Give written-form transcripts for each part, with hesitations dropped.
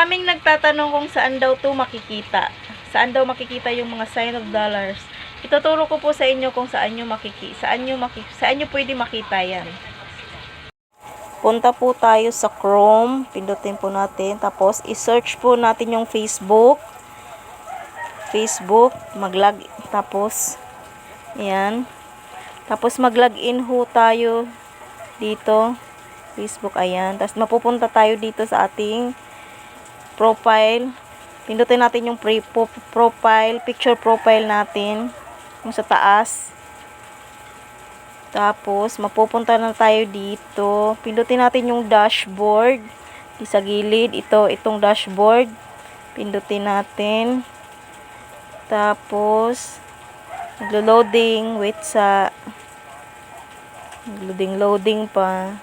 Maraming nagtatanong kung saan daw 'to makikita. Saan daw makikita yung mga sign of dollars. Ituturo ko po sa inyo kung saan nyo pwede makita yan. Punta po tayo sa Chrome, pindutin po natin, tapos i-search po natin yung Facebook, tapos ayan, tapos mag-login ho tayo dito, Facebook, ayan, tapos mapupunta tayo dito sa ating profile, pindutin natin yung picture profile natin, yung sa taas. Tapos, mapupunta na tayo dito. Pindutin natin yung dashboard. Sa gilid, itong dashboard. Pindutin natin. Tapos, naglo-loading. Loading pa.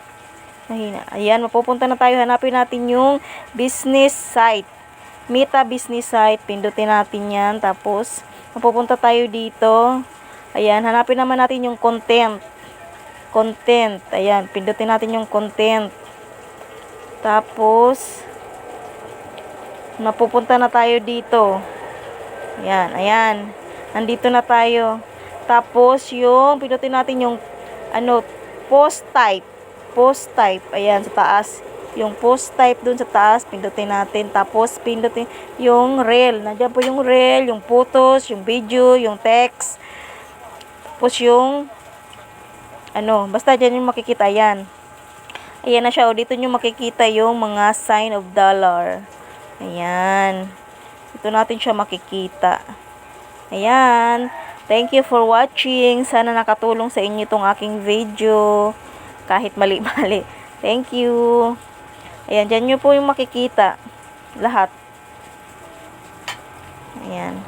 Mahina. Ayan, mapupunta na tayo. Hanapin natin yung business site. Meta business site. Pindutin natin yan. Tapos, mapupunta tayo dito. Ayan, hanapin naman natin yung content. Ayan, pindutin natin yung content. Tapos, mapupunta na tayo dito. Ayan. Nandito na tayo. Tapos, pindutin natin yung, post type. Ayan, sa taas. Yung post type dun sa taas, pindutin natin. Tapos, pindutin yung reel. Nandiyan po yung reel, yung photos, yung video, yung text. Tapos, yung basta dyan yung makikita yan. Ayan na siya. Dito nyo makikita yung mga sign of dollar. Ayan. Dito natin siya makikita. Ayan. Thank you for watching. Sana nakatulong sa inyo itong aking video. Kahit mali-mali. Thank you. Ayan. Dyan nyo po yung makikita. Lahat. Ayan.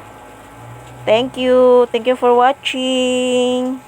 Thank you. Thank you for watching.